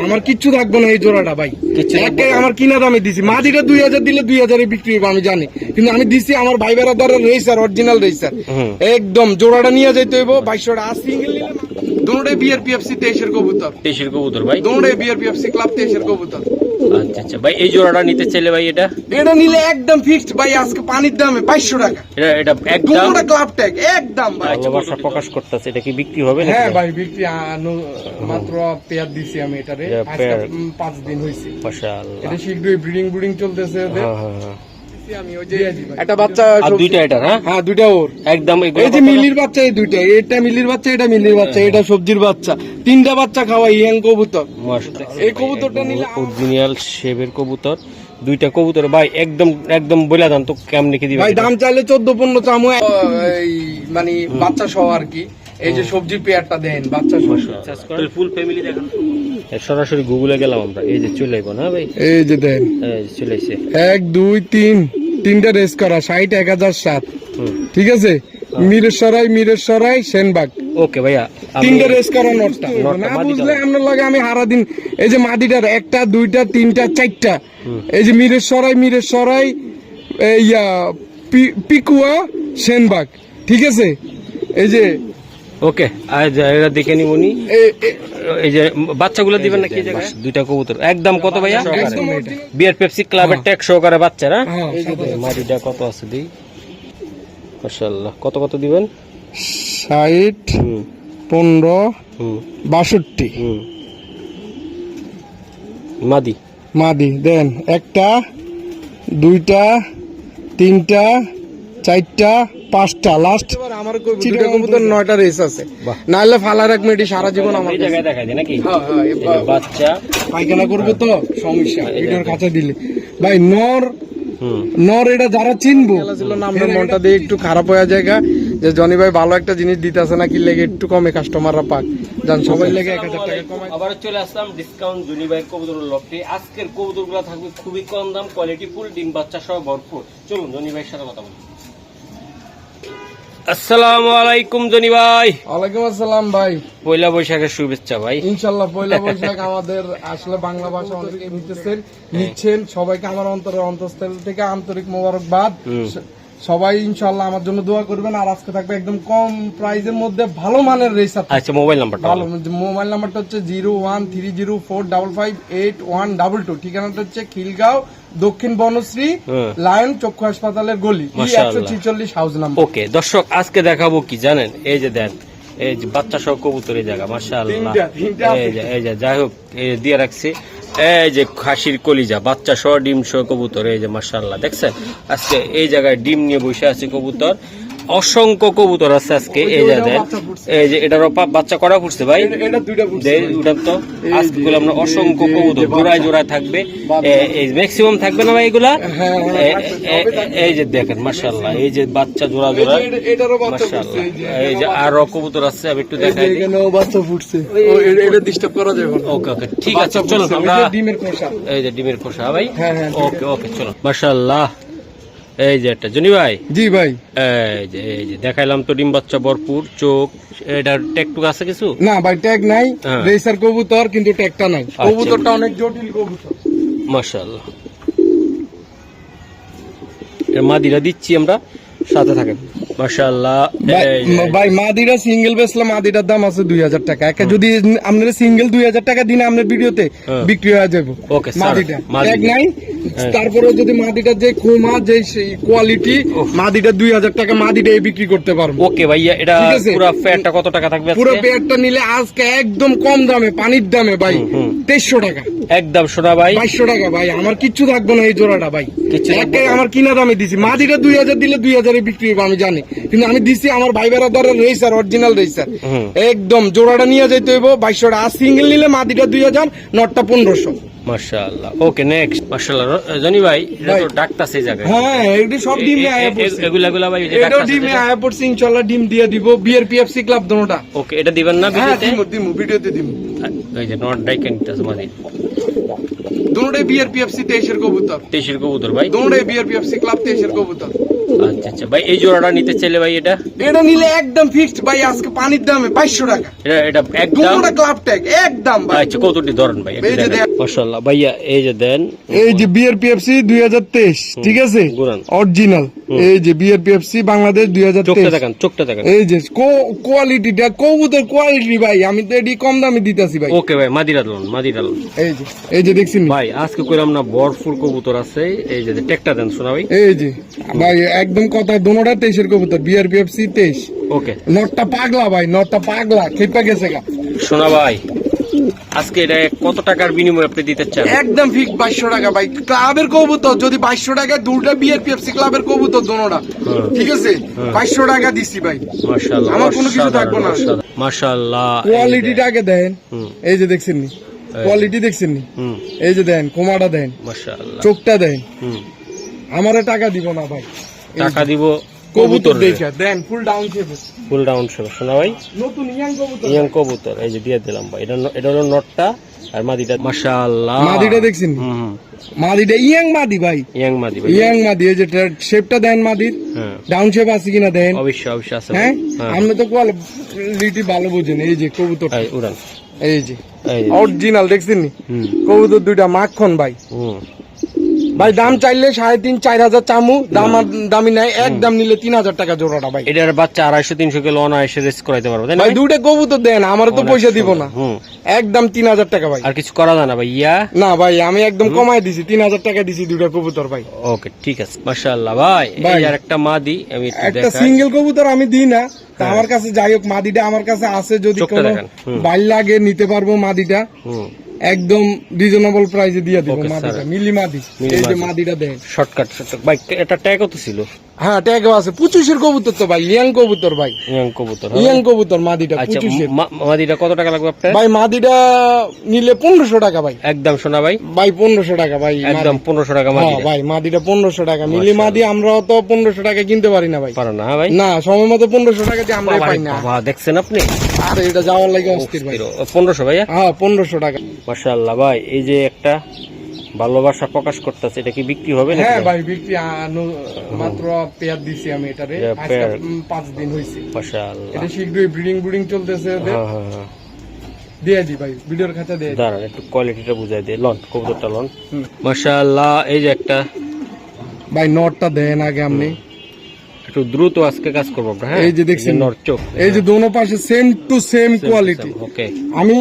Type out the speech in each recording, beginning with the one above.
আমার কিচ্ছু থাকবে না এই জোড়াটা ভাই। আমার কিনা দামে দিছি, মাদিটা 2000 দিলে 2000 বিক্রি হবে আমি জানি, কিন্তু আমি দিছি আমার ভাই বেড়াদারের রেসার, অরিজিনাল রেসার একদম। জোড়াটা নিয়ে যাইতে হইব 2200 টাকা। সিঙ্গেল নিলে দুটোটাই বিআরপিএফসি 23 কবুতর, 23 কবুতর ভাই, দুটোটাই বিআরপিএফসি ক্লাব 23 কবুতর। আচ্ছা আচ্ছা ভাই, এই জোড়াটা নিতে চাইলে ভাই এটা নিলে একদম ফিক্সড ভাই, আজকে পানির দামে 2200 টাকা। এটা একদম দুটোটা ক্লাব ট্যাগ একদম ভাই। ভালোবাসা প্রকাশ করতেছে, এটা কি বিক্রি হবে নাকি? হ্যাঁ ভাই বিক্রি, মাত্র পেয়ার দিছি আমি এটারে, আজকে 5 দিন হইছে মাশাআল্লাহ। এটা শীঘ্রই ব্রিডিং চলতেছে এদের। হ্যাঁ আমি ওই যে একটা বাচ্চা, আর দুইটা এটা না? হ্যাঁ দুইটা ওর একদম। এই যে মিলির বাচ্চা, এই দুইটা, এটা মিলির বাচ্চা, এটা মিলির বাচ্চা, এটা সবজির বাচ্চা, তিনটা বাচ্চা খাওয়াই ইয়াং কবুতর। এই কবুতরটা নিলে অরিজিনাল শেবের কবুতর, দুইটা কবুতর ভাই একদম একদম বলে দাম তো কেমন লিখে দিবেন ভাই? দাম চাইলে 14-15 চামু, এই মানে বাচ্চা সহ আর কি। এই যে সবজির পেয়ারটা দেন বাচ্চা সহ, ফুল ফ্যামিলি দেখেন। সরাসরি গুগলে গেলাম আমরা, এই যে চলে আইবো না ভাই? এই যে দেন, এই যে চলে আইছে 1 2 3 তিনটা রেস করা 60 1007। ঠিক আছে, মিরেশ্বরাই সেনবাগ। ওকে ভাইয়া, তিনটা রেস করা নটটা না বুঝলে আপনার লাগে আমি হারা দিন। এই যে মাদিটার 1টা 2টা 3টা 4টা, এই যে মিরেশ্বরাই ইয়া পিকুয়া সেনবাগ। ঠিক আছে, এই যে ওকে এটা দেখে নিবনি। এই যে বাচ্চাগুলো দিবেন না কি জায়গায়? দুইটা কবুতর একদম কত ভাইয়া? বিআরপিএফসি ক্লাবের ট্যাগ সহকারে বাচ্চা না? মাটিটা কত আছে দিই মাশাআল্লাহ। কত কত দিবেন? 60 15 62 মাদি দেন। 1টা 2টা 3টা 4টা 5টা লাস্ট। আমার কবুতর 9টা রেস আছে, নাহলে ফালার এক মিনিট সারা জীবন আমার এই জায়গায় দেখাই দেয় নাকি? বাচ্চা পায়খানা করবো তো সমস্যা, ভিডিওর কাছে দিলে ভাই। নর এটা যারা চিনবো, আমার মনটা দিয়ে একটু খারাপ হয়ে জায়গা যে জনি ভাই ভালো একটা জিনিস দিতেছে না, কি লেগে একটু কমে কাস্টমাররা পাক জান, সবাই লেগে 1000 টাকা কমাই। আবার চলে আসলাম ডিসকাউন্ট জনি ভাই কবুতর লফটে। আজকের কবুতরগুলো থাকবে খুবই কম দাম, কোয়ালিটি ফুল, ডিম বাচ্চা সহ ভরপুর। চলুন জনি ভাইয়ের সাথে কথা বলি। আসসালামু আলাইকুম জনি ভাই। ওয়ালাইকুম আসসালাম ভাই। পয়লা বৈশাখের শুভেচ্ছা ভাই। ইনশাআল্লাহ পয়লা বৈশাখ আমাদের আসলে বাংলা ভাষা অনেকে নিচ্ছেন, সবাইকে আমার অন্তঃস্থল থেকে আন্তরিক মোবারকবাদ। সবাই ইনশাআল্লাহ আমার জন্য দোয়া করবেন। আর আজকে থাকবে একদম কম প্রাইজের মধ্যে ভালো মানের রেসার। আচ্ছা মোবাইল নাম্বারটা? মোবাইল নাম্বারটা হচ্ছে 0130455122। ঠিকানাটা হচ্ছে খিলগাঁও, দক্ষিণ বনশ্রী, লায়ন চক্ষু হাসপাতালের গলি, 146 হাউস নাম্বার। ওকে দর্শক, আজকে দেখাবো কি জানেন? এই যে দেন, এই যে বাচ্চা সহ কবুতরের জায়গা মাশাআল্লাহ। এই যে যাই হোক দিয়ে রাখছি, এই যে খাসির কলিজা বাচ্চা সহ ডিম সহ কবুতর, এই যে মাশাআল্লাহ দেখছেন। আজকে এই জায়গায় ডিম নিয়ে বসে আছে কবুতর, অসংখ্য কবুতর আছে আজকে। এই যে দেন, এই যে এটারও বাচ্চা করা ফুটছে ভাই, ওটা তো আজকে বললাম না, অসংখ্য কবুতর জোড়ায় জোড়ায় থাকবে, এই ম্যাক্সিমাম থাকবে না ভাই এগুলা। এই যে দেখেন মাশাআল্লাহ, এই যে বাচ্চা জোড়া জোড়া মাশাআল্লাহ। এই যে আরো কবুতর আছে, আমি একটু দেখাই দিই। বাচ্চা ফুটছে, এটা ডিস্টার্ব করা যাবে না। ওকে ওকে ঠিক আছে, চলো আমরা ডিমের খোসা, এই যে ডিমের খোসা ভাই। ওকে ওকে চলো মাশাআল্লাহ। এই যে একটা জনি ভাই। জি ভাই। এই যে দেখাইলাম তো ডিম বাচ্চা ভরপুর, চোখ। এটার ট্যাগ টুক আছে কিছু? না ভাই ট্যাগ নাই, রেসার কবুতর কিন্তু ট্যাগটা নাই। কবুতরটা অনেক জটিল কবুতর মাশাআল্লাহ। এর মাদিরা দিচ্ছি আমরা, সাথে থাকেন মাশাআল্লাহ। ভাই মাদিরা সিঙ্গেল বেচলাম, মাদিরার দাম আছে 2000 টাকা। একা যদি আপনারা সিঙ্গেল 2000 টাকা দিন আপনার ভিডিওতে বিক্রি হয়ে যাবে মাদিটা, ট্যাগ নাই। তারপরে যদি মাদিটার যে খোমা যে কোয়ালিটি, মাদিটা 2000 টাকা মাদিটা বিক্রি করতে পারবো। ওকে ভাইয়া, এটা পুরো পেয়ারটা কত টাকা থাকবে? পুরো পেয়ারটা নিলে আজকে একদম কম দামে, পানির দামে ভাই 2300 টাকা একদম। শোনা ভাই 2200 টাকা ভাই, আমার কিচ্ছু থাকবে না এই জোড়াটা ভাই। আমার কিনা দামে দিছি, মাদিটা 2000 দিলে 2000 বিক্রি হবে আমি জানি, কিন্তু আমি দিছি আমার ভাই বেড়াদারের রেসার, অরিজিনাল রেসার একদম। জোড়াটা নিয়ে যাইতে হইব 2200 টাকা। আর সিঙ্গেল নিলে মাদিটা 2000, নটটা 1500 মাশাআল্লাহ। ওকে নেক্সট মাশাআল্লাহ জনি ভাই, এটা তো ডাকতাছে এই জায়গায়। হ্যাঁ এগুলি সব ডিম নিয়ে আয়া পড়ছে, এগুলা ভাই এটা ডিম নিয়ে আয়া পড়ছে। ইনশাআল্লাহ ডিম দিয়ে দিব, বিআরপিএফসি ক্লাব দোনোটা। ওকে এটা দিবেন না ভিডিওতে? দিমু ভিডিওতে দিমু। এই যে নট ডাইকেন তাস মাদি, দোনোটাই বিআরপিএফসি 23 কবুতর, 23 কবুতর ভাই, দোনোটাই বিআরপিএফসি ক্লাব 23 কবুতর। আচ্ছা আচ্ছা ভাই, এই জোড়াটা নিতে চাইলে ভাই এটা এটা নিলে একদম ফিক্সড ভাই, আজকে পানির দামে 2200 টাকা। এটা একদম দুটোটা ক্লাব ট্যাগ একদম ভাই। আচ্ছা কতটি ধরেন ভাই? এই যে দেন। মাশাআল্লাহ ভাইয়া, এই যে দেন, এই যে বিআরপিএফসি 2023, ঠিক আছে, গুরান। অরিজিনাল। এই যে বিআরপিএফসি বাংলাদেশ চোখটা 2023। দেখেন, চোখটা দেখেন। এই যে কোয়ালিটিটা, কবুতর কোয়ালিটি ভাই, আমি তো এটি কম দামে দিতেছি ভাই। ওকে ভাই, মাদিরা লোন, মাদিরা লোন। এই যে দেখছেন ভাই আজকে কইলাম না ভরপুর কবুতর আছে। এই যে টেকটা দেন শোনা ভাই। এই যে ভাই একদম কথা, দোনোটা 23 এর কবুতর, বিআরপিএফসি 23। ওকে, নটটা পাগলা ভাই, নটটা পাগলা, খেপে গেছে গা। শোনা ভাই, আজকে এটা কত টাকার বিনিময়ে আপনি দিতে চান? একদম ফিক্স 2200 টাকা ভাই। ক্লাবের কবুতর যদি 2200 টাকা, দুটা বিআরপিএফসি ক্লাবের কবুতর দোনোটা, ঠিক আছে, 2200 টাকা দিছি ভাই। মাশাআল্লাহ, আমার কোনো কিছু থাকবে না। মাশাআল্লাহ, কোয়ালিটিটা আগে দেন। এই যে দেখছেন নি, কোয়ালিটি দেখছেন নি, এই যে দেন, কোমাটা দেন, মাশাআল্লাহ, চোখটা দেন। আমারে টাকা দিব না ভাই, টাকা দিব কবুতর দেখে দেন। Full down shape, full down shape. শোনা ভাই, নতুন ইয়াং কবুতর, ইয়াং কবুতর। এই যে দিয়ে দিলাম ভাই, এটা হলো নটটা আর মাদিটা। মাশাআল্লাহ, মাদিটা দেখছেন নি, মাদিটা ইয়াং মাদি ভাই, ইয়াং মাদি ভাই, ইয়াং মাদি। এই যে শেপটা দেন মাদির, ডাউন শেপ আছে কিনা দেন। অবশ্যই অবশ্যই আছে। হ্যাঁ, আপনি তো কোয়ালিটি ভালো বুঝেন। এই যে কবুতর, উড়ান, এই যে অরিজিনাল দেখছেন নি, কবুতর দুইটা মাখন ভাই। ভাই দাম চাইলে 3,500-4,000 চামু, দামি নাই, একদম নিলে 3,000 টাকা জোড়াটা ভাই। এটার বাচ্চা 250-300 কিলো অনায়াসে রেস করাইতে পারবো, তাই না ভাই? দুইটা কবুতর দেন, আমার তো পয়সা দিব না, একদম 3,000 টাকা ভাই। আর কিছু করা যায় না ভাই? না ভাই, আমি একদম কমাই দিছি, 3,000 টাকা দিছি দুইটা কবুতর ভাই। ওকে ঠিক আছে, মাশাআল্লাহ ভাই। এই আর একটা মাদি আমি একটু একটা দেখাই। সিঙ্গেল কবুতর আমি দিই না, তা আমার কাছে যাই হোক, মাদিটা আমার কাছে আছে, যদি চোখটা কোনো দেখান। বাইর লাগে নিতে পারবো মাদিটা, একদম রিজনেবল প্রাইসে দিয়ে দিব Okay, মাদিটা, sir. মিলি মাদি। মিলি এই যে মাদি। মাদিটা দেন, শর্টকাট ভাই। এটা ট্যাগ কত ছিল? হ্যাঁ ট্যাগও আছে। 25 কবুতর তো ভাই, ইয়াং কবুতর ভাই, ইয়াং কবুতর। ইয়াং কবুতর মাদিটা আচ্ছা 25। মাদিটা কত টাকা লাগবে আপনার? ভাই মাদিটা নিলে 1500 টাকা ভাই। একদম শোনা ভাই, ভাই 1500 টাকা ভাই, একদম 1500 টাকা হ্যাঁ মাদি। ভাই মাদিটা 1500 টাকা মিলি মাদি। আমরাও তো 1500 টাকা কিনতে পারি না ভাই, পারো না ভাই? না, সময় মতো 1500 টাকা দিয়ে আমরা পাই না। বাবা দেখছেন আপনি, আর এটা যাওয়ার লাগে অস্থির ভাই। 1500 ভাইয়া? হ্যাঁ 1500 টাকা। মাশাআল্লাহ ভাই, এই যে একটা ভালোবাসা প্রকাশ করতেছে, এটা কি বিক্রি হবে নাকি? হ্যাঁ ভাই বিক্রি, মাত্র পেয়ার দিছি আমি এটারে, আজকে পেয়ার। 5 দিন হইছে। মাশাআল্লাহ, এটা শীঘ্রই ব্রিডিং চলতেছে ওদের। হ্যাঁ। দিয়ে দি ভাই, ভিডিওর খাতা দিয়ে দি। দাঁড়ান একটু কোয়ালিটিটা বুঝাই দিয়ে লন, কবুতরটা লন। মাশাআল্লাহ, এই যে একটা ভাই নটটা দেন আগে আপনি, একটু দ্রুত আজকে কাজ করবো আমরা। হ্যাঁ, এই যে দেখছেন নর চোখ, এই যে দোনো পাশে সেম টু সেম কোয়ালিটি। ওকে, আমি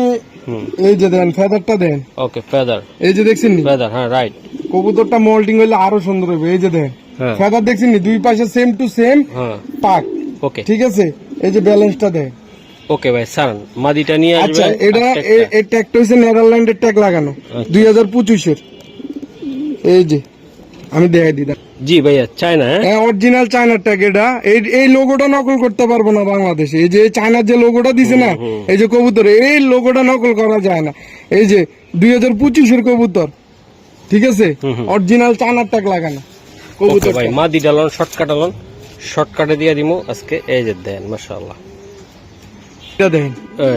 এই যে দেন ফেদারটা দেন, ওকে ফেদার, এই যে দেখছেন নি, ফেদার, হ্যাঁ রাইট। কবুতরটা মোল্ডিং হইলে আরো সুন্দর হবে। এই যে দেন হ্যাঁ ফেদার দেখছেন নি, দুই পাশে সেম টু সেম হ্যাঁ, পাক, ওকে ঠিক আছে। এই যে ব্যালেন্সটা দেন। ওকে ভাই, সারান মাদিটা নিয়ে আচ্ছা আসবেন। এটা এই ট্যাগটা হইছে নেদারল্যান্ডের ট্যাগ লাগানো, 2025 এর। এই যে আমি দেখাই দিই, জি ভাইয়া, চায়না। হ্যাঁ অরিজিনাল চায়নার ট্যাগ এটা। এই লোগোটা নকল করতে পারবো না বাংলাদেশে। এই যে চায়নার যে লোগোটা দিছে না, এই যে কবুতরে, এই লোগোটা নকল করা যায় না। এই যে 2025 এর কবুতর, ঠিক আছে, অরিজিনাল চায়নার ট্যাগ লাগানো কবুতর ভাই মাদিটা লন, শর্টকাট লন, শর্টকাটে দিয়ে দিমু আজকে। এই যে দেন, মাশাআল্লাহ, এটা দেন,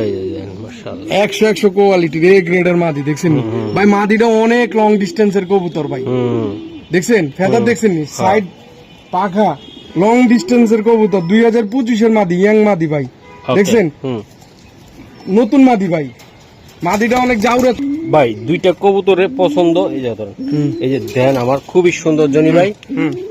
এই যে দেন, মাশাআল্লাহ, 100 কোয়ালিটির এ গ্রেডের মাদি। দেখছেন নি? ভাই মাদিটা অনেক লং ডিস্টেন্সের কবুতর ভাই, দেখছেন ফেদার দেখছেন নি, সাইড পাখা, লং ডিস্টেন্সের কবুতর, 2025 এর মাদি, ইয়াং মাদি ভাই, দেখছেন, নতুন মাদি ভাই। মাদিটা অনেক জাউরে ভাই, দুইটা কবুতরের পছন্দ। এই যে ধরেন, এই যে দেন, আমার খুবই সুন্দর জনি ভাই।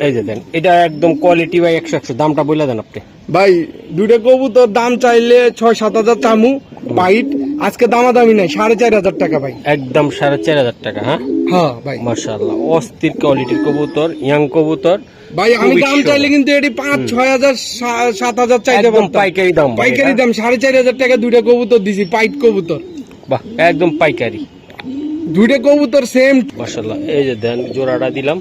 এই যে দেন, এটা একদম কোয়ালিটি ভাই, 100। দামটা বলে দেন আপনি ভাই। দুইটা কবুতর দাম চাইলে 6-7 হাজার চামু পাইট, আজকে দামাদামি নাই, 4,500 টাকা ভাই, একদম 4,500 টাকা। হ্যাঁ হ্যাঁ ভাই, মাশাআল্লাহ, অস্থির কোয়ালিটির কবুতর, ইয়াং কবুতর ভাই। আমি দাম চাইলে কিন্তু এটি 5-6 হাজার 7 হাজার চাইতে একদম পারতাম। পাইকারি দাম ভাই, পাইকারি দাম 4,500 টাকা দুইটা কবুতর দিছি, পাইট কবুতর, বাহ, একদম পাইকারি। দুইটা কবুতর সেম। মাশাআল্লাহ, এই যে দেন, জোড়াটা দিলাম।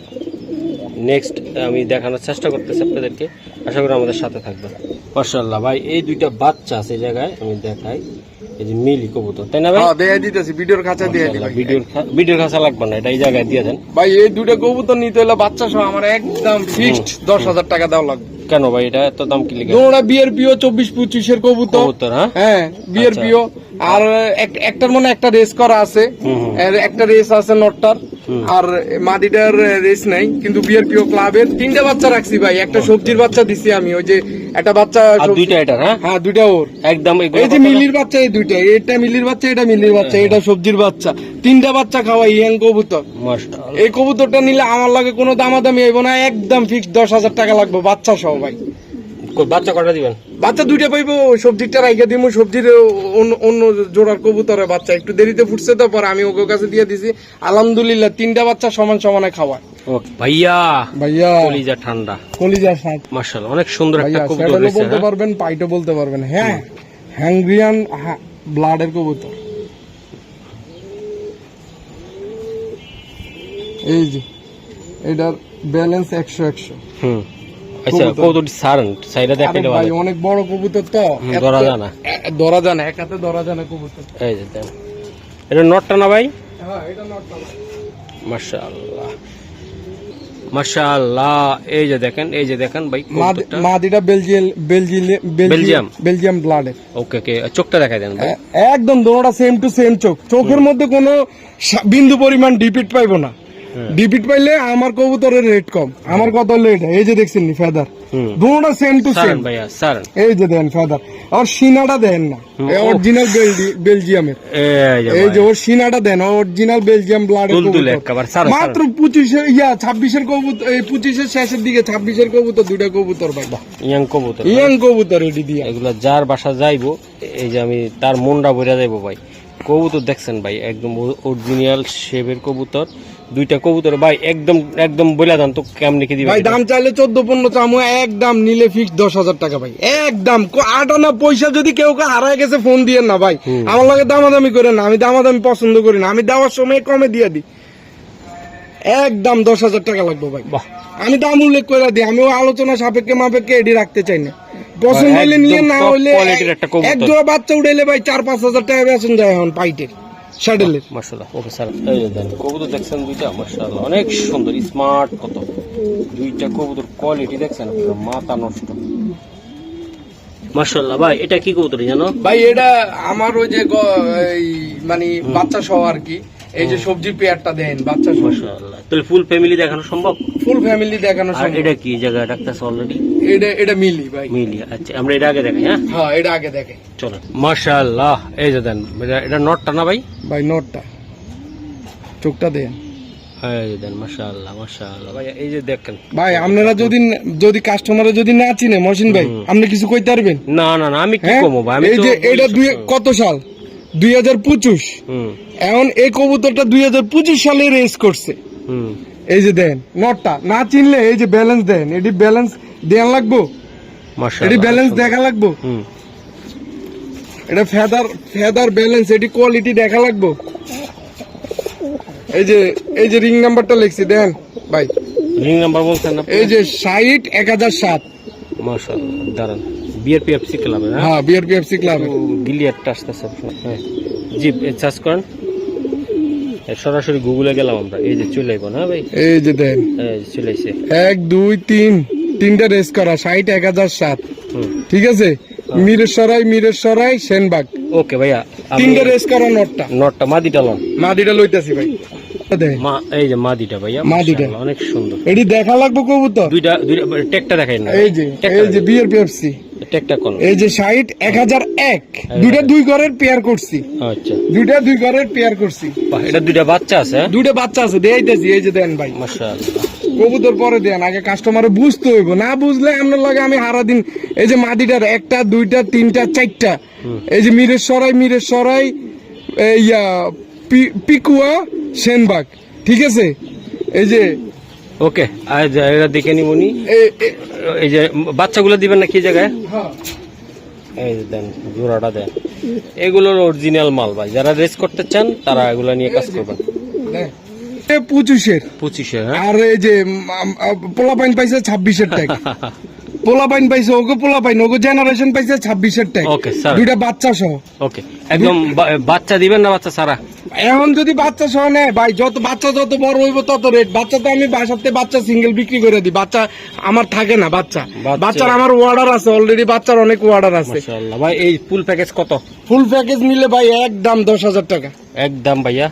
নেক্সট আমি দেখানোর চেষ্টা করতেছি আপনাদেরকে, আশা করি আমাদের সাথে থাকবেন। মাশাআল্লাহ ভাই, এই দুইটা বাচ্চা আছে এই জায়গায়, আমি দেখাই। এই যে মিলি কবুতর, তাই না ভাই? হ্যাঁ দেয়া দিতেছি, ভিডিওর খাঁচা দিয়ে দিই ভাই। ভিডিওর কাছে লাগবে না, এটা এই জায়গায় দিয়ে দেন ভাই। এই দুইটা কবুতর নিতে হলে বাচ্চা সহ আমার একদম ফিক্সড 10,000 টাকা দেওয়া লাগবে। কেন ভাই, এটা এত দাম কি লিখে? দুটোটা বিআরপিও 24-25 এর কবুতর। কবুতর, হ্যাঁ হ্যাঁ বিআরপিও। আর একটার মনে একটা রেস করা আছে, আর একটা রেস আছে নটটার। আর মাদিটার রেস নাই, কিন্তু বিআরপিও ক্লাবের 3টা বাচ্চা রাখছি ভাই। একটা সবজির বাচ্চা দিছি আমি, ওই যে একটা বাচ্চা আর দুইটা এটা, হ্যাঁ দুইটা ওর একদম। এই যে মিলির বাচ্চা, এই দুইটা, এটা মিলির বাচ্চা, এটা মিলির বাচ্চা, এটা সবজির বাচ্চা, 3টা বাচ্চা খাওয়াই ইয়াং কবুতর। মাশাআল্লাহ। এই কবুতরটা নিলে আমার লাগে কোনো দামাদামি হইব না, একদম ফিক্স 10,000 টাকা লাগবে বাচ্চা সহ ভাই। বাচ্চা কটা দিবেন? বাচ্চা দুইটা পাইবো, সবজিটা রাইখা দিব, সবজির অন্য জোড়ার কবুতরের বাচ্চা একটু দেরিতে ফুটছে, তো পরে আমি ওকে কাছে দিয়ে দিছি। আলহামদুলিল্লাহ 3টা বাচ্চা সমান সমানে খাওয়ায়। ভাইয়া ভাইয়া কলিজা ঠান্ডা, কলিজা শাক মাশাআল্লাহ, অনেক সুন্দর একটা কবুতর সেটাও হয়েছে। বলতে পারবেন, পাইটো বলতে পারবেন। হ্যাঁ, হ্যাংরিয়ান ব্লাডের কবুতর। এই যে এটার ব্যালেন্স 100-100। আচ্ছা, কবুতরটি সাইডে দেখেন ভাই অনেক বড় কবুতর তো, ধরা যায় না, ধরা যায় না, এক হাতে ধরা যায় না কবুতর। এই যে দেন, এটা নটটা না ভাই? হ্যাঁ, এটা নটটা। মাশাআল্লাহ মাশাআল্লাহ। এই যে দেখেন ভাই কবুতরটা। মাদিটা বেলজিয়াম ব্লাডের। ওকে ওকে, চোখটা দেখাই দেন ভাই। একদম দোনোটা সেম টু সেম চোখ, চোখের মধ্যে কোনো বিন্দু পরিমাণ ডিপিট পাইবো না। ডিপিট পাইলে আমার কবুতরের রেট কম, আমার কত লেট। এই যে দেখছেন নি ফেদার, দুটোটা সেম টু সেম ভাইয়া স্যার। এই যে দেন ফেদার, আর সিনাটা দেন না অরিজিনাল বেলজিয়ামের। এই যে ওর সিনাটা দেন অরিজিনাল বেলজিয়াম ব্লাডের কবুতর। মাত্র 26-এর কবুতর, 25-এর শেষের দিকে 26-এর কবুতর, দুইটা কবুতর ভাই, ইয়াং কবুতর এটি দিয়ে। এগুলা যার বাসা যাইবো, এই যে আমি তার মনটা ভরে যাইবো ভাই। কবুতর দেখছেন ভাই, একদম অরিজিনাল শেপের কবুতর, দুইটা কবুতর ভাই। একদম বলে দেন তো কেমন কি দিবেন ভাই? দাম চাইলে 14-15 চামু, একদম নিলে ফিক্স 10,000 টাকা ভাই, একদম। 8 পয়সা যদি কেউ হারায় গেছে ফোন দিয়েন না ভাই, আমার লাগে দামাদামি করে না, আমি দামাদামি পছন্দ করি না, আমি দেওয়ার সময় কমে দিয়ে দিই। একদম 10,000 টাকা লাগবে ভাই, আমি দাম উল্লেখ করে দিই, আমি আলোচনা সাপেক্ষে এডি রাখতে চাই না। পছন্দ হইলে নিয়ে, না হইলে এক জোড়া বাচ্চা উড়াইলে ভাই 4-5 হাজার টাকা বেতন যায় এখন পাইটের শাডেলের। মাশাআল্লাহ। ওকে স্যার, এই যে দেন কবুতর দেখছেন দুইটা, মাশাআল্লাহ অনেক সুন্দর স্মার্ট কত দুইটা কবুতর, কোয়ালিটি দেখছেন মাথা নষ্ট। মাশাআল্লাহ ভাই, এটা কি কবুতর জানো ভাই? এটা আমার ওই যে মানে বাচ্চা সহ আর কি। এই যে সবজি পেয়ারটা দেন বাচ্চা সহ। মাশাআল্লাহ, তাহলে ফুল ফ্যামিলি দেখানো সম্ভব? ফুল ফ্যামিলি দেখানো সম্ভব। এটা কি জায়গা ডাকতেছে অলরেডি? এটা মিলি ভাই, মিলি। আচ্ছা, আমরা এটা আগে দেখাই। হ্যাঁ, এটা আগে দেখাই, চলো। মাশাআল্লাহ, এই যে দেন, এটা নটটা না ভাই? ভাই নটটা, চোখটা দেন। এই যে দেন, মাশাআল্লাহ মাশাআল্লাহ ভাই। এই যে দেখেন ভাই, আপনারা যদি কাস্টমারে যদি না চিনে মহসিন ভাই, আপনি কিছু কইতে পারবেন? না আমি কি কমো ভাই? এই যে এটা কত সাল? 2025। এখন এই কবুতরটা 2025 সালে রেস করছে। এই যে দেন নটটা, না চিনলে এই যে ব্যালেন্স দেন, এটি ব্যালেন্স দেন লাগবো, এটি ব্যালেন্স দেখা লাগবো, এটা ফেদার ব্যালেন্স, এটি কোয়ালিটি দেখা লাগবো। এই যে রিং নাম্বারটা লিখছি দেন ভাই, রিং নাম্বার বলছেন না? এই যে 60-1007। মাশাআল্লাহ, দাঁড়ান, বিআরপিএফসি ক্লাব। হ্যাঁ, বিআরপিএফসি ক্লাব। গিলিয়ারটা আসতেছে। হ্যাঁ জি, সার্চ করেন, সরাসরি গুগলে গেলাম আমরা। এই যে চলে আইব না ভাই? এই যে দেন, এই চলে আইছে 1 2 3 তিনটা রেস করা 60-1007। ঠিক আছে, মিরেশ্বরাই সেনবাগ। ওকে ভাইয়া, তিনটা রেস করা নটটা মাদিটা লইতাছি ভাই। এই যে মাদিটা ভাইয়া, মাদিটা অনেক সুন্দর। এটি দেখা লাগবে কবুতর, দুইটা টেকটা দেখাই না? এই যে বিআরপিএফসি টেকটা কোন? এই যে 60-1001, দুইটা 2 ঘরের পেয়ার করছি। আচ্ছা, দুইটা 2 ঘরের পেয়ার করছি। এটা দুইটা বাচ্চা আছে? দুইটা বাচ্চা আছে, দেখাইতেছি। এই যে দেন ভাই, মাশাআল্লাহ। কবুতর পরে দেন, আগে কাস্টমারে বুঝতে হইব, না বুঝলে আপনার লাগে আমি হারা দিন। এই যে মাদিটার 1টা 2টা 3টা 4টা, এই যে মিরেশ্বরাই পিকুয়া সেনবাগ। ঠিক আছে, এই যে ওকে, এটা দেখে নিবনি। এই যে বাচ্চাগুলো দিবেন না কি জায়গায়? এই যে দেন, জোড়াটা দেন, এগুলোর অরিজিনাল মাল ভাই। যারা রেস করতে চান তারা এগুলো নিয়ে কাজ করবেন। 25-এর, আর এই যে পোলাপাইন পাইছে 26-এর ট্যাগ। পোলাপাইন পাইছে, ওগো জেনারেশন পাইছে 26-এর ট্যাগ। ওকে স্যার, দুইটা বাচ্চা সহ। ওকে, একদম বাচ্চা দিবেন না বাচ্চা সারা? এখন যদি বাচ্চা সহ নেয় ভাই, বাচ্চা যত বড় হইব তত রেট। বাচ্চা তো আমি বাসাতে বাচ্চা সিঙ্গেল বিক্রি করে দিই, বাচ্চা আমার থাকে না। বাচ্চার আমার অর্ডার আছে অলরেডি, বাচ্চার অনেক অর্ডার আছে। মাশাআল্লাহ ভাই, এই ফুল প্যাকেজ কত? ফুল প্যাকেজ নিলে ভাই একদম 10,000 টাকা। একদম ভাইয়া,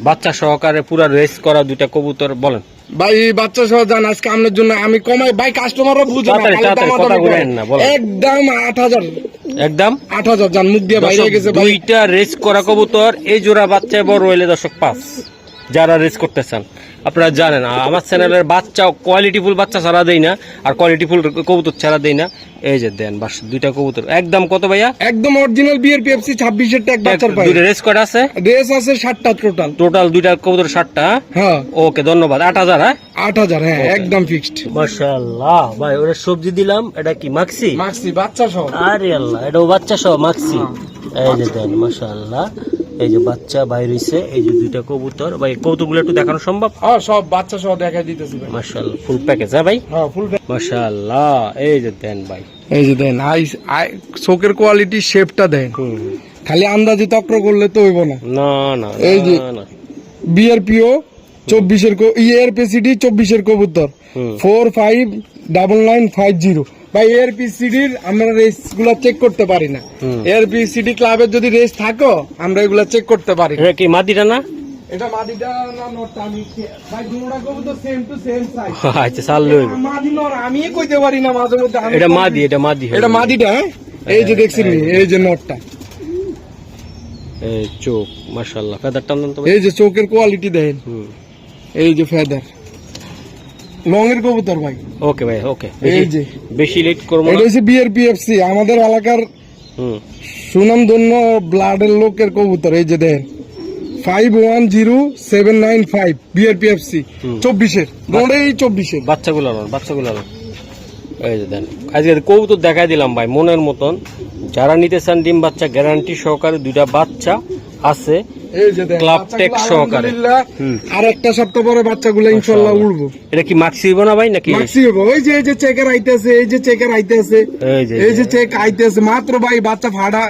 বাচ্চা সহকারে পুরা রেস করা দুইটা কবুতর বলেন ভাই বাচ্চা সহ যান আজকে আপনার জন্য আমি কমাই ভাই কাস্টমাররা বুঝে না তাড়াতাড়ি, খালি তাড়াতাড়ি, দামাদামি কথা করে। বলেন না, বলেন। একদম 8,000 একদম 8,000 জান মুখ দিয়ে বাইরে দর্শক, গেছে ভাই দুইটা রেস করা কবুতর এই জোড়া বাচ্চায় বড় হইলে দর্শক 5 যারা রেস করতে চান আপনারা জানেন আমার চ্যানেলের বাচ্চা কোয়ালিটিফুল বাচ্চা ছাড়া দেই না আর কোয়ালিটিফুল কবুতর ছাড়া দেই না এই যে দেন বাস দুইটা কবুতর একদম কত ভাইয়া একদম অরিজিনাল বিয়ার পেপসি 26 এর ট্যাগ বাচ্চার পাই দুইটা রেস করা আছে রেস আছে 7টা টোটাল টোটাল দুইটা কবুতর 7টা হ্যাঁ ওকে ধন্যবাদ 8,000 হ্যাঁ 8,000 হ্যাঁ একদম ফিক্সড মাশাআল্লাহ ভাই ওরে সবজি দিলাম এটা কি মাক্সি মাক্সি বাচ্চা সহ আরে আল্লাহ এটাও বাচ্চা সহ মাক্সি এই যে দেন মাশাআল্লাহ এই যে বাচ্চা বাইর হইছে এই যে দুইটা কবুতর ভাই কবুতরগুলো একটু দেখানো সম্ভব হ্যাঁ সব বাচ্চা সহ দেখাই দিতেছি ভাই মাশাআল্লাহ ফুল প্যাকেজ হ্যাঁ ভাই হ্যাঁ ফুল মাশাআল্লাহ এই যে দেন ভাই এই যে দেন চোখের কোয়ালিটি শেপটা দেন হুম খালি আন্দাজি তক্র করলে তো হইব না না না এই যে না বিআরপিও 24 এর ইআরপিসিডি 24 এর কবুতর 459950 ভাই এআরপিসিডির আমরা রেস গুলা চেক করতে পারি না এআরপিসিডি ক্লাবের যদি রেস থাকো আমরা এগুলা চেক করতে পারি না এটা কি মাদিটা না এটা মাদিটা না নরটা আমি ভাই দুটোটা কবুতর সেম টু সেম সাইজ আচ্ছা চাল লইব মাদি নর আমি কইতে পারি না মাঝে মধ্যে আমি এটা মাদি এটা মাদি এটা মাদিটা হ্যাঁ এই যে দেখছেন এই যে নরটা এই চোখ মাশাআল্লাহ ফেদার টান তো ভাই এই যে চোখের কোয়ালিটি দেখেন হুম এই যে ফেদার লং এর কবুতর ভাই ওকে ভাই ওকে এই যে বেশি লেট করব এটা না হচ্ছে বিআরপিএফসি আমাদের এলাকার হুম সুনামধন্য ব্লাডের লোকের কবুতর এই যে দেখেন 510795 বিআরপিএফসি 24 এর দৌড়েই 24 এর বাচ্চাগুলো এই যে দেন আজকে কবুতর দেখাই দিলাম ভাই মনের মতন যারা নিতে চান ডিম বাচ্চা গ্যারান্টি সহকারে দুইটা বাচ্চা আছে এই যে দেখেন ক্লাব বাচ্চাগুলো টেক সহকারে। আলহামদুলিল্লাহ, আর একটা সপ্তাহ পরে বাচ্চাগুলো ইনশাআল্লাহ উড়বো এটা কি মাক্সি হইব না ভাই নাকি মাক্সি হবো ওই যে চেকার আইতেছে এই যে চেকার আইতেছে এই যে চেক আইতেছে মাত্র ভাই বাচ্চা ফাড়া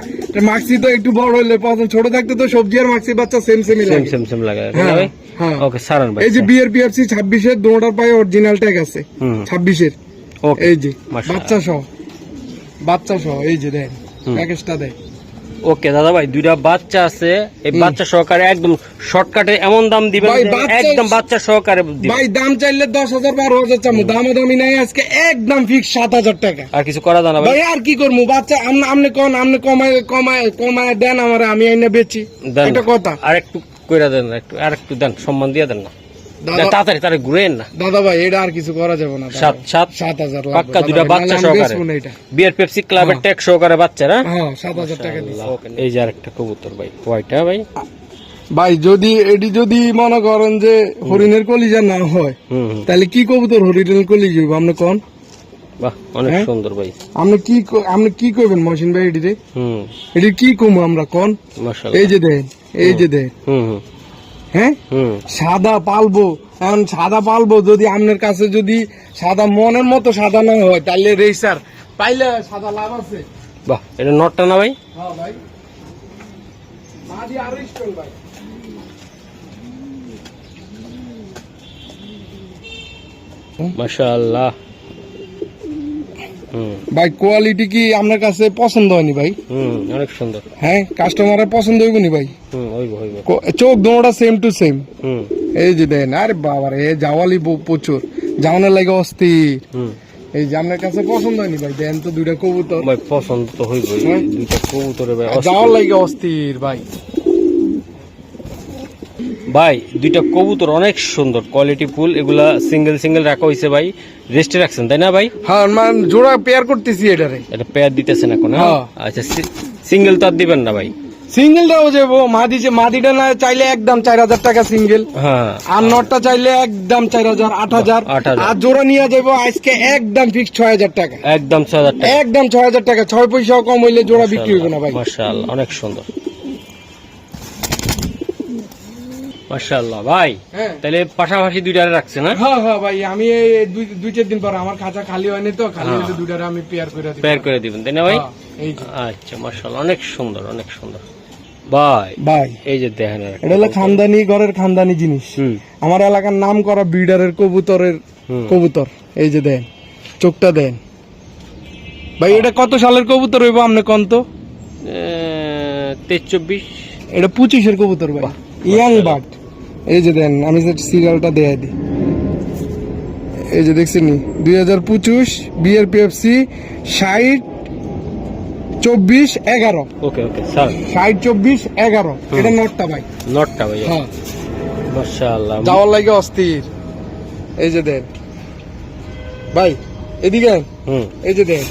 মাক্সি তো একটু বড় হইলে প্রথম ছোট থাকতে তো সবজি আর মাক্সি বাচ্চা সেম সেমই লাগে সেম লাগে হ্যাঁ, ভাই হ্যাঁ। ওকে সারান ভাই এই যে বিআরপিএফসি 26 এর দোটার পায়ে অরিজিনাল ট্যাগ আছে 26 এর ওকে এই যে মাশাআল্লাহ। বাচ্চা সহ এই যে দেন প্যাকেজটা দেন ওকে দাদা ভাই দুইটা বাচ্চা আছে এই বাচ্চা সহকারে একদম শর্টকাটে এমন দাম দিবেন ভাই, যে বাচ্চা- একদম বাচ্চা সহকারে দিবেন ভাই দাম চাইলে 10,000 12,000 চামু দামি নাই আজকে একদম ফিক্স 7,000 টাকা আর কিছু করা জানা ভাই ভাই আর কি করবো বাচ্চা আপনি কমায় দেন আমার আমি আইনা বেচি দেন এটা কথা আর একটু কইরা দেন একটু আর একটু দেন সম্মান দিয়ে দেন না দাদা তাড়াতাড়ি ঘুরেন না দাদা ভাই এটা আর কিছু করা যাবে না 7,000 লাগবে, পাক্কা দাদা দুইটা ভাই, বাচ্চা নাহলে আমি সহকারে বেচবো না এটা। বিয়ার পেপসি ক্লাবের ট্যাগ সহকারে বাচ্চা না হ্যাঁ 7,000 টাকা দিছি। এই যে আরেকটা কবুতর ভাই হোয়াইট ভাই ভাই যদি মনে করেন যে হরিণের কলিজা না হয় হুম তাহলে কি কবুতর হরিণের কলিজা হইব আপনি কোন বাহ অনেক হ্যাঁ? সুন্দর ভাই আপনি কি করবেন মহসিন ভাই এটিতে হুম এটি কি কমু আমরা কোন মাশাআল্লাহ এই যে দেন হুম হুম হ্যাঁ হুম সাদা পালবো এখন সাদা পালবো যদি আপনার কাছে যদি সাদা মনের মতো সাদা না হয় তাহলে রেসার পাইলে সাদা লাভ আছে বাহ এটা নটটা না ভাই হ্যাঁ ভাই মাদি আরো স্টল ভাই মাশাআল্লাহ হুম ভাই কোয়ালিটি কি আপনার কাছে পছন্দ হয়নি ভাই অনেক সুন্দর হ্যাঁ কাস্টমারের পছন্দ হইব নি ভাই হইব চোখ দোনোটা সেম টু সেম হুম এই যে দেন আরে বাবা রে জাওয়ালি প্রচুর জাওয়ানের লাগে অস্থির হুম এই যে আপনার কাছে পছন্দ হয়নি ভাই দেন তো দুইটা কবুতর ভাই পছন্দ তো হইবই হ্যাঁ? দুইটা কবুতরে ভাই যাওয়ার লাগে অস্থির ভাই ভাই দুইটা কবুতর অনেক সুন্দর কোয়ালিটি ফুল এগুলা সিঙ্গেল রাখা হইছে ভাই রেস্টে রাখছেন তাই না ভাই হ্যাঁ মানে জোড়া পেয়ার করতেছি এটারে এটা পেয়ার দিতেছেন এখন হ্যাঁ। আচ্ছা সিঙ্গেল তো আর দিবেন না ভাই সিঙ্গেলটাও যাবো মাদিটা না চাইলে একদম 4,000 টাকা সিঙ্গেল হ্যাঁ আর নটটা চাইলে একদম 4,000 8,000 8,000 আর জোড়া নিয়ে যাবো আজকে একদম ফিক্স 6,000 টাকা একদম 6,000 টাকা একদম 6,000 টাকা 6 পয়সাও কম হইলে জোড়া বিক্রি হবে না ভাই মাশাআল্লাহ অনেক সুন্দর মাশাআল্লাহ ভাই হ্যাঁ তাহলে পাশাপাশি দুইটারে রাখছে না হ্যাঁ হ্যাঁ ভাই আমি এই 2-4 দিন পর আমার খাঁচা খালি হয়নি তো খালি হলে দুটারে আমি পেয়ার করে দিব পেয়ার করে দিবেন তাই না ভাই হ্যাঁ, এই যে আচ্ছা মাশাআল্লাহ অনেক সুন্দর ভাই ভাই এই যে দেখেন আর এটা হলো খানদানি ঘরের খানদানি জিনিস হুম আমার এলাকার নাম করা ব্রিডারের কবুতর এই যে দেন চোখটা দেন ভাই এটা কত সালের কবুতর হইব আপনি কোন তো 23-24 এটা 25 এর কবুতর ভাই ইয়াং বাট এই যে দেন আমি যে সিরিয়ালটা দেখাই দিই, এই যে দেখছেন 2025 বিআরপিএফসি 60-24-11। ওকে ওকে স্যার 60-24-11 এটা নটটা ভাই, নটটা ভাই। হ্যাঁ মাশাআল্লাহ যাওয়ার লাগে অস্থির। এই যে দেন ভাই এদিকে, এই যে দেন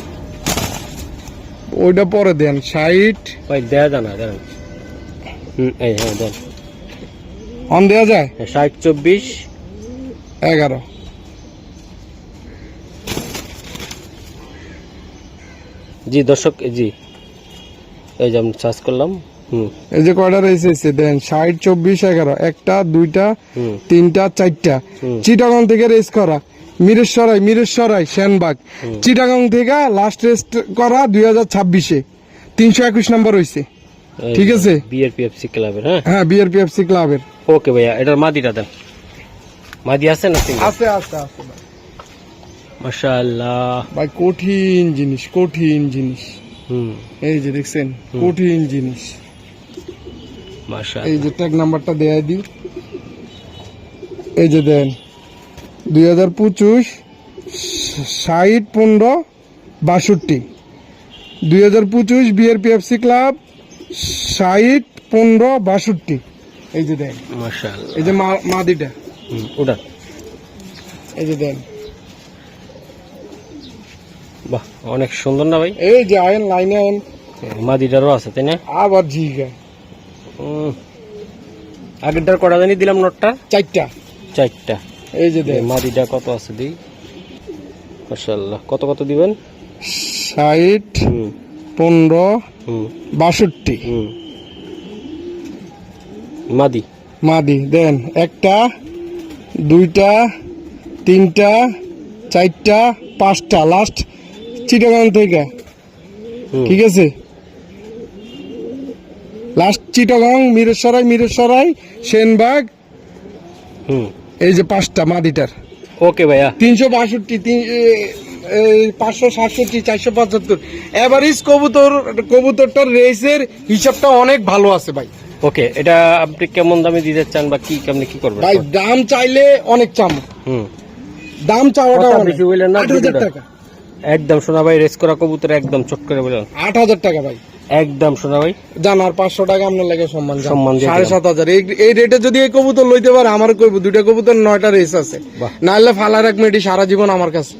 ওইটা পরে দেন 60 ভাই দেয়া জানা দেন। এই হ্যাঁ দেন অন দেয়া যায় 60-24-11। জি দর্শক, জি এই যে আমি সার্চ করলাম। এই যে কয়টা রয়েছে দেন 60-24-11, একটা দুইটা তিনটা চারটা। চিটাগং থেকে রেস করা, মিরেশ্বরাই সেনবাগ। চিটাগং থেকে লাস্ট রেস করা 2026-এ 321 নম্বর হয়েছে। ঠিক আছে, বিআরপিএফসি ক্লাবের। হ্যাঁ বিআরপিএফসি ক্লাবের। ওকে ভাইয়া, এটার মাদিটা দেন। মাদি আছে না? আছে আছে আছে ভাই। মাশাআল্লাহ ভাই কঠিন জিনিস, কঠিন জিনিস। এই যে দেখছেন কঠিন জিনিস। মাশাআল্লাহ এই যে ট্যাগ নাম্বারটা দেয়া দিই, এই যে দেন 2025 60-15-62, 2025 বিআরপিএফসি ক্লাব 60-15-62। এই যে দেন মাশাআল্লাহ, এই যে মাদিটা ওটা এই যে দেন। বাহ অনেক সুন্দর না ভাই? এই যে আয়ন লাইনে আয়ন মাদিটারও আছে তাই না? আবার জিগা আগেরটার কটা জানি দিলাম নটটা? চারটা। এই যে দেন মাদিটা কত আছে দিই। মাশাআল্লাহ, কত কত দিবেন? 60-15-62 মাদি। মাদি দেন একটা দুইটা তিনটা চারটা পাঁচটা লাস্ট চিটাগাং থেকে। ঠিক আছে, লাস্ট চিটাগাং মিরেশ্বরাই সেনবাগ। এই যে পাঁচটা মাদিটার। ওকে ভাইয়া 362 567 475 এভারেজ কবুতরটার রেসের হিসাবটা অনেক ভালো আছে ভাই। ওকে, এটা আপনি কেমন দামে দিতে চান বা কি কেমনে কি করবেন ভাই? দাম চাইলে অনেক চাম, দাম চাওয়াটা বেশি বললেন না। 8,000 টাকা একদম শোনা ভাই, রেস করা কবুতর একদম চট করে বলেন 8,000 টাকা ভাই। একদম শোনা ভাই জান আর 500 টাকা আপনার লাগে সম্মান দিয়ে 7,500। এই রেটে যদি এই কবুতর লইতে পারে আমার কইব, দুইটা কবুতর 9টা রেস আছে, নাহলে ফালার এক মেডি সারা জীবন আমার কাছে।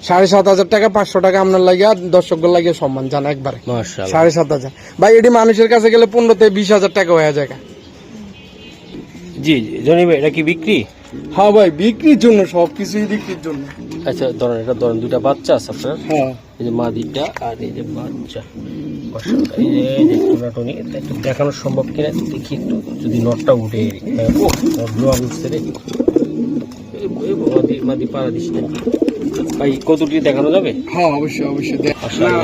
7,500 টাকা 500 টাকা আপনার লাগে আর দর্শকদের লাগে সম্মান জান একবারে। মাশাআল্লাহ 7,500 ভাই। এটি মানুষের কাছে গেলে 15,000-20,000 টাকা হয়ে যায়। জি জনি ভাই, এটা কি বিক্রি? হ্যাঁ ভাই বিক্রির জন্য, সবকিছুই বিক্রির জন্য। আচ্ছা ধরেন, এটা ধরেন দুইটা বাচ্চা আছে আপনার। হ্যাঁ এই যে মাদিটা আর এই যে বাচ্চা। মাশাআল্লাহ, এই যে টোনাটনি একটু দেখানো সম্ভব কিনা দেখি একটু, যদি নটটা উঠে। ও নট উঠছে রে, মাদি পাড়া দিস না ভাই। কতটি দেখানো যাবে? হ্যাঁ অবশ্যই অবশ্যই। মাশাআল্লাহ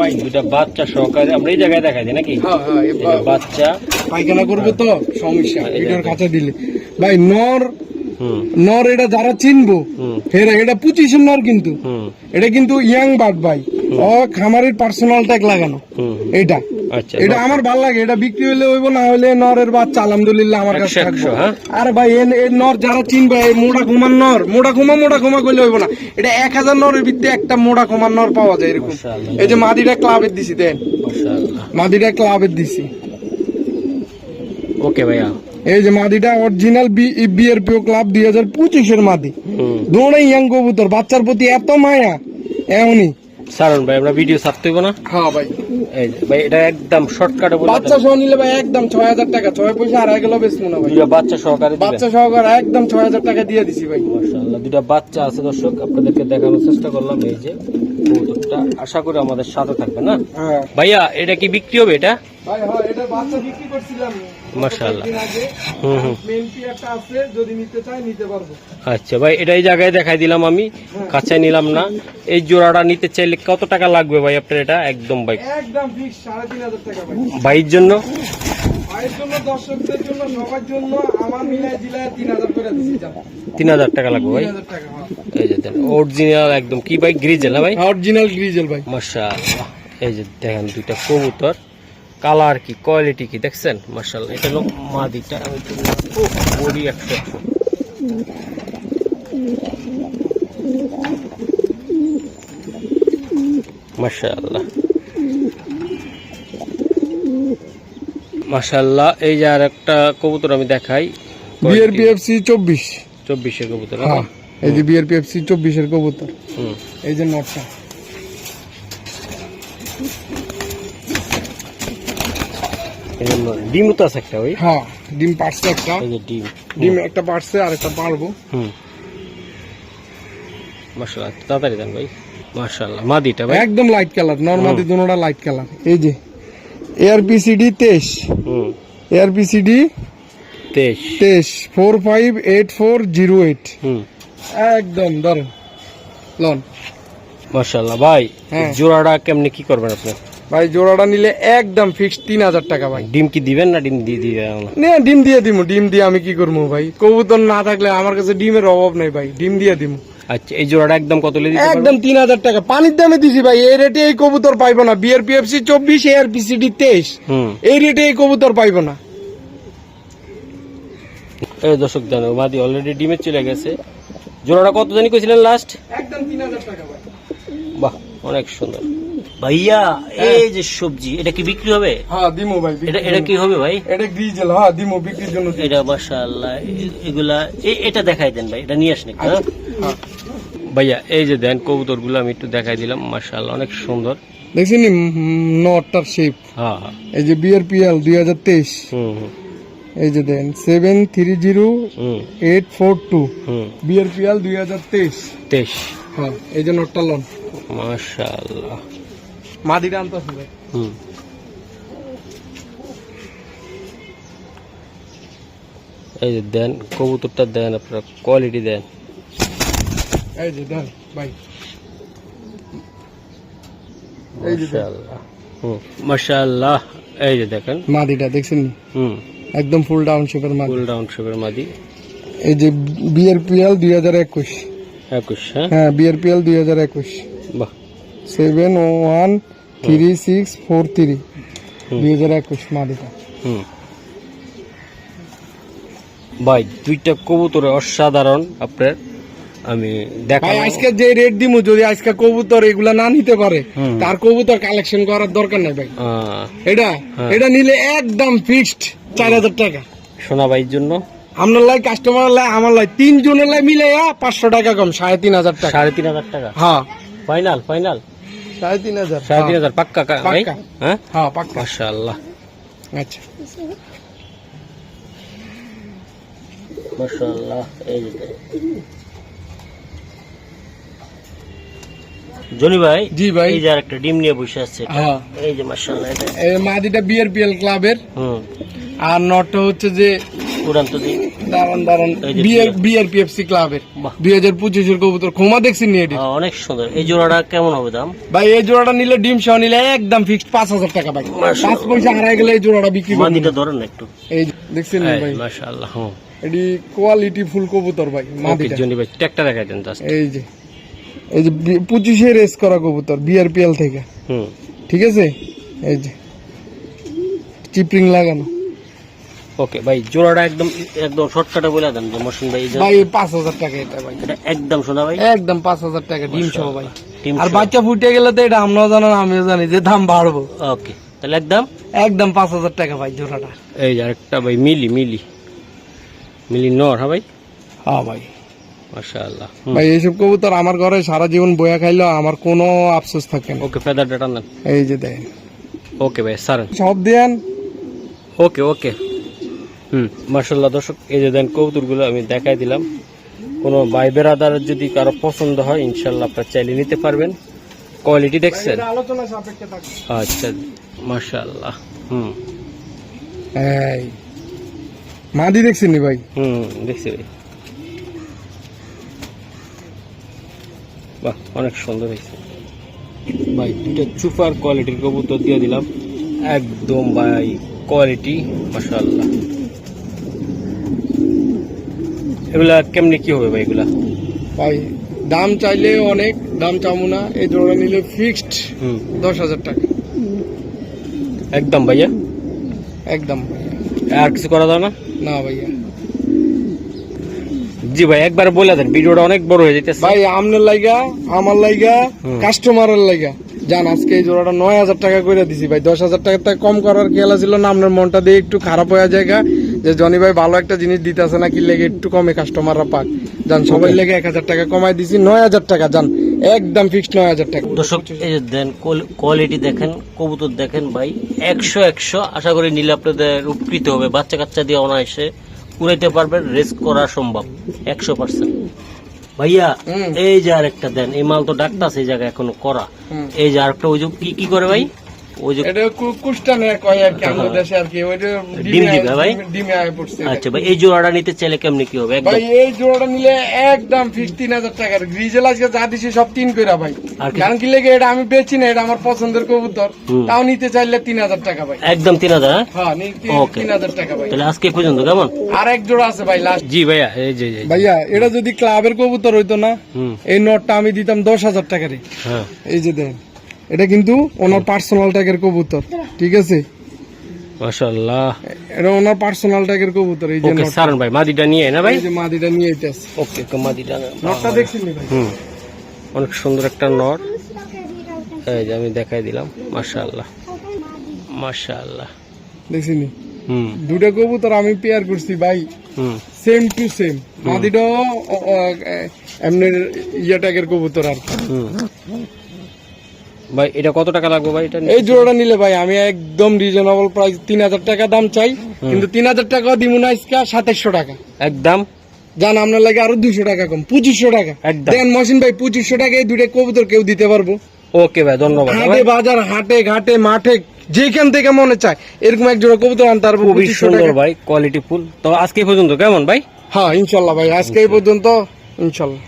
ভাই, দুইটা বাচ্চা সহকারে আমরা এই জায়গায় দেখাই দিই নাকি? হ্যাঁ হ্যাঁ, বাচ্চা পায়খানা করবে তো সমস্যা, ভিডিওর কাছে দিলে ভাই। নর এটা যারা চিনবো হেরা, এটা 25 নর কিন্তু, এটা কিন্তু ইয়াং বার্ড ভাই। ও খামারের পার্সোনাল ট্যাগ লাগানো এটা। আচ্ছা, এটা আমার ভালো লাগে। এটা বিক্রি হলে হইব, না হলে নরের বাচ্চা আলহামদুলিল্লাহ আমার কাছে থাকবে। আরে ভাই এই নর যারা চিনবে, এই মোড়া ঘুমার নর, মোড়া ঘুমা করলে হইব না। এটা 1000 নরের ভিতরে একটা মোড়া ঘুমার নর পাওয়া যায় এরকম। এই যে মাদিটা ক্লাবের দিছি দেন, মাদিটা ক্লাবের দিছি। ওকে ভাইয়া, এই যে মাদিটা অরিজিনাল বিআরপিও ক্লাব 2025-এর মাদি। দৌড়াই ইয়াং কবুতর, বাচ্চার প্রতি এত মায়া এমনই। সারন ভাই, আমরা ভিডিও ছাড়তে হইব না? হ্যাঁ ভাই। এই যে ভাই, এটা একদম শর্টকাটে বলে বাচ্চা সহ নিলে ভাই একদম 6,000 টাকা, 6 পয়সা আর গেল বেশ মনে ভাই। দুইটা বাচ্চা সহকারে দিবেন? বাচ্চা সহকারে একদম 6,000 টাকা দিয়ে দিছি ভাই। মাশাআল্লাহ, দুইটা বাচ্চা আছে দর্শক, আপনাদেরকে দেখানোর চেষ্টা করলাম। এই যে কবুতরটা, আশা করি আমাদের সাথে থাকবে না? হ্যাঁ ভাইয়া, এটা কি বিক্রি হবে এটা? ভাই হ্যাঁ, এটা বাচ্চা বিক্রি করছিলাম মাশাআল্লাহ। মেন পিয়ারটা আছে, যদি নিতে চাই নিতে পারবো। আচ্ছা ভাই, এটা এই জায়গায় দেখাই দিলাম আমি, কাছে নিলাম না। এই জোড়াটা নিতে চাইলে কত টাকা লাগবে ভাই আপনার? এটা একদম ভাই একদম ফিক্স 3,500 টাকা ভাই। ভাইয়ের জন্য, ভাইয়ের জন্য, দর্শকদের জন্য, সবার জন্য আমার মিলাই জিলায় 3,000 করে দিছি। 3,000 টাকা লাগবে ভাই। 3,000 টাকা। এই যে দেন অরিজিনাল একদম কি ভাই, গ্রিজেল না ভাই? অরিজিনাল গ্রিজেল ভাই। মাশাআল্লাহ, এই যে দেখেন দুইটা কবুতর কালার কি কোয়ালিটি কি দেখছেন মাশাআল্লাহ। এটা হলো মাদিটা, আমি বডি 100 মাশাআল্লাহ মাশাআল্লাহ। এই যে আর একটা কবুতর আমি দেখাই, বিআরপিএফসি 24 এর কবুতর। হ্যাঁ, এই যে বিআরপিএফসি 24 এর কবুতর। এই যে নটটা, ডিম তো আছে একটা, ওই হ্যাঁ ডিম পারছে একটা, এই যে ডিম একটা পারছে আর একটা পারবো। মাশাআল্লাহ, তাড়াতাড়ি দেন ভাই। মাশাআল্লাহ মাদিটা ভাই একদম লাইট কালার, নরমাদি দুটোটা লাইট কালার। এই যে এআরপিসিডি 23, এআরপিসিডি 23 458408, একদম ধরেন লন। মাশাআল্লাহ ভাই, জোড়াটা কেমনে কি করবেন আপনি? ভাই জোড়াটা নিলে একদম ফিক্সড 3000 টাকা ভাই। ডিম কি দিবেন না ডিম দিয়ে দিবেন? না, ডিম দিয়ে দিমু। ডিম দিয়ে আমি কি করবো ভাই, কবুতর না থাকলে আমার কাছে ডিমের অভাব নেই ভাই, ডিম দিয়ে দিমু। আচ্ছা, এই জোড়াটা একদম কত লে দিতে পারবেন? একদম 3000 টাকা পানির দামে দিছি ভাই। এই রেটে এই কবুতর পাইবো না। বিআরপিএফসি 24, এআরপিসিডি 23, এই রেটে এই কবুতর পাইবো না। এই দর্শক জানো, মাদি অলরেডি ডিমে চলে গেছে। জোড়াটা কত জানি কইছিলেন লাস্ট? একদম 3000 টাকা ভাই। বাহ, অনেক সুন্দর ভাইয়া। এই যে সবজি, এটা কি বিক্রি হবে? হ্যাঁ দিমু ভাই। এটা কি হবে ভাই? এটা গ্রিজেল, হ্যাঁ দিমু বিক্রির জন্য। এটা মাশাআল্লাহ, এগুলা এটা দেখাই দেন ভাই, এটা নিয়ে আসেন একটু। হ্যাঁ ভাইয়া এই যে দেন কবুতরগুলো আমি একটু দেখাই দিলাম, মাশাআল্লাহ অনেক সুন্দর। দেখছেন নটটার শেপ। হ্যাঁ, এই যে বিআরপিএল 2023, এই যে দেন 730842, বিআরপিএল 2023। হ্যাঁ, এই যে নটটা লন। মাশাআল্লাহ মাদিটা আনতেছে ভাই। এই যে দেন কবুতরটা দেন, আপনারা কোয়ালিটি দেন। এই যে দেন ভাই, মাশাআল্লাহ মাশাআল্লাহ। এই যে দেখেন মাদিটা দেখছেন, একদম ফুল ডাউন শেপের মাদি। ফুল ডাউন শেপের মাদি। এই যে বিআরপিএল 2021, হ্যাঁ বিআরপিএল 2021। বাহ, 713643, 2021 মাদিটা। ভাই দুইটা কবুতর অসাধারণ আপনার, আমি দেখাই। আজকে যে রেট দিমু, যদি আজকে কবুতর এগুলা না নিতে পারে, তার কবুতর কালেকশন করার দরকার নাই ভাই। এটা নিলে একদম ফিক্সড 4000 টাকা। সোনা ভাইয়ের জন্য আপনার লাই, কাস্টমার লাই, আমার লাই, 3 জনের লাই মিলে 500 টাকা কম, 3500 টাকা। 3500 টাকা? হ্যাঁ ফাইনাল 3500 পাক্কা ভাই? হ্যাঁ পাক্কা। মাশাআল্লাহ। আচ্ছা মাশাআল্লাহ। এই যে জনি ভাই, জি ভাই, এই যে একটা ডিম নিয়ে বসে আছে। এই যে মাশাআল্লাহ, এই মাদিটা বিআরপিএল ক্লাবের। আর নটটা হচ্ছে যে উড়ান্ত দি দারুন বিআরপিএফসি ক্লাবের 2025 এর কবুতর। খোমা দেখছেন নিয়ে, অনেক সুন্দর। এই জোড়াটা কেমন হবে দাম ভাই? এই জোড়াটা নিলে ডিম সহ নিলে একদম ফিক্সড 5000 টাকা ভাই। 5 পয়সা হারাই গেলে এই জোড়াটা বিক্রি করব। মাদিটা ধরেন না একটু। এই দেখছেন ভাই, মাশাআল্লাহ। এডি কোয়ালিটি ফুল কবুতর ভাই। মাদিটা জনি ভাই ট্যাগটা দেখাই দেন জাস্ট। এই যে 25 এর রেস করা কবুতর বিআরপিএল থেকে। ঠিক আছে, এই যে চিপরিং লাগানো। ওকে ভাই, জোড়াটা একদম শর্টকাটে বলে দেন যে মহসিন ভাই। ভাই 5000 টাকা এটা ভাই। এটা একদম শোনা ভাই, একদম 5000 টাকা ডিম সহ ভাই। আর বাচ্চা ফুটে গেলে তো এটা আমরাও জানেন, আমিও জানি যে দাম বাড়বো। ওকে, তাহলে একদম 5000 টাকা ভাই জোড়াটা। এই যে আরেকটা ভাই, মিলি নর। হ্যাঁ ভাই, হ্যাঁ ভাই মাশাআল্লাহ। ভাই এইসব কবুতর আমার ঘরে সারা জীবন বয়া খাইলো, আমার কোনো আফসোস থাকে না। ওকে, ফেদার ডাটা নেন। এই যে দেন। ওকে ভাই, সারেন সব দেন। ওকে মাশাআল্লাহ। দর্শক এই যে দেন কবুতরগুলো আমি দেখাই দিলাম। কোনো ভাই বেরাদার যদি কারো পছন্দ হয়, ইনশাআল্লাহ আপনারা চাইলে নিতে পারবেন। কোয়ালিটি দেখছেন? আলোচনা সাপেক্ষে থাকবে। আচ্ছা, মাশাআল্লাহ। এই মাদি দেখছেন নি ভাই? দেখছি ভাই। বাহ, অনেক সুন্দর হয়েছে ভাই। দুইটা সুপার কোয়ালিটির কবুতর দিয়ে দিলাম, একদম ভাই কোয়ালিটি মাশাআল্লাহ। এগুলা কেমনে কি হবে ভাই? এগুলা ভাই দাম চাইলে অনেক, দাম চামু না। এই জোড়া নিলে ফিক্সড 10000 টাকা। একদম ভাইয়া, একদম। আর কিছু করা যায় না? না ভাইয়া। জি ভাই, একবার বলে দেন, ভিডিওটা অনেক বড় হয়ে যাইতেছে ভাই আপনার লাইগা, আমার লাইগা, কাস্টমারের লাইগা জান আজকে এই জোড়াটা 9,000 টাকা করে দিছি ভাই। 10,000 টাকা থেকে কম করার খেলা ছিল না। আপনার মনটা দিয়ে একটু খারাপ হয়ে জায়গা যে জনি ভাই ভালো একটা জিনিস দিতেছে না, কি লেগে একটু কমে কাস্টমাররা পাক জান। সবাই লেগে 1,000 টাকা কমাই দিছি, 9,000 টাকা জান, একদম ফিক্সড 9,000 টাকা। দর্শক এই যে দেন, কোয়ালিটি দেখেন, কবুতর দেখেন ভাই, 100 আশা করি নিলে আপনাদের উপকৃত হবে। বাচ্চা কাচ্চা দিয়ে অনায়াসে উড়াইতে পারবেন, রেস্ট করা সম্ভব 100%। ভাইয়া এই যে আরেকটা দেন, এই মাল তো ডাক্তার এই জায়গায় এখনো করা। এই যে আরেকটা, ওই যে কি করে ভাই, ওই যে এটা কুষ্টানে কয় আর কি, আমাদের দেশে আর কি, ওইটা ডিম দিবে ভাই। ডিমে আয় পড়ছে। আচ্ছা ভাই, এই জোড়াটা নিতে চাইলে কেমনি কি হবে? একদম ভাই এই জোড়াটা নিলে একদম ফিক্স 3,000 টাকার। গ্রিজেল আজকে যা দিছি সব 3 কইরা ভাই। কারণ কি লেগে এটা আমি বেচি না, এটা আমার পছন্দের কবুতর, তাও নিতে চাইলে 3,000 টাকা ভাই। একদম 3,000। হ্যাঁ, 3,000 টাকা ভাই। তাহলে আজকে পর্যন্ত কেমন? আর এক জোড়া আছে ভাই লাস্ট। জি ভাইয়া, এই যে ভাইয়া এটা যদি ক্লাবের কবুতর হইতো না, এই নটটা আমি দিতাম 10,000 টাকারে। হ্যাঁ, এই যে দেন, এটা কিন্তু ওনার পার্সোনাল ট্যাগের কবুতর, ঠিক আছে? মাশাআল্লাহ, এটা ওনার পার্সোনাল ট্যাগের কবুতর। এই যে ওকে সারন ভাই, মাদিটা নিয়ে না ভাই? এই যে মাদিটা নিয়ে আইতাছে। ওকে, মাদিটা নটটা দেখছেন ভাই? অনেক সুন্দর একটা নট। এই যে আমি দেখাই দিলাম, মাশাআল্লাহ মাশাআল্লাহ, দেখছিনি? দুটা কবুতর আমি পেয়ার করছি ভাই, সেম টু সেম। মাদিটাও এমনি ইয়া ট্যাগের কবুতর আর কি। ভাই এটা কত টাকা লাগবে ভাই? এটা এই জোড়াটা নিলে ভাই আমি একদম রিজনেবল প্রাইস 3,000 টাকা দাম চাই, কিন্তু 3,000 টাকা দিব না, আজকে 2700 টাকা একদম। জান আপনার লাগে আরো 200 টাকা কম, 2500 টাকা একদম। দেন মহসিন ভাই, 2500 টাকা এই দুটো কবুতর কেউ দিতে পারবো? ওকে ভাই, ধন্যবাদ। হাটে বাজার, হাটে ঘাটে মাঠে যেখান থেকে মনে চায় এরকম এক জোড়া কবুতর আনতে পারবো। খুবই সুন্দর ভাই, কোয়ালিটি ফুল। তো আজকে পর্যন্ত কেমন ভাই? হ্যাঁ ইনশাল্লাহ ভাই, আজকে এই পর্যন্ত ইনশাল্লাহ।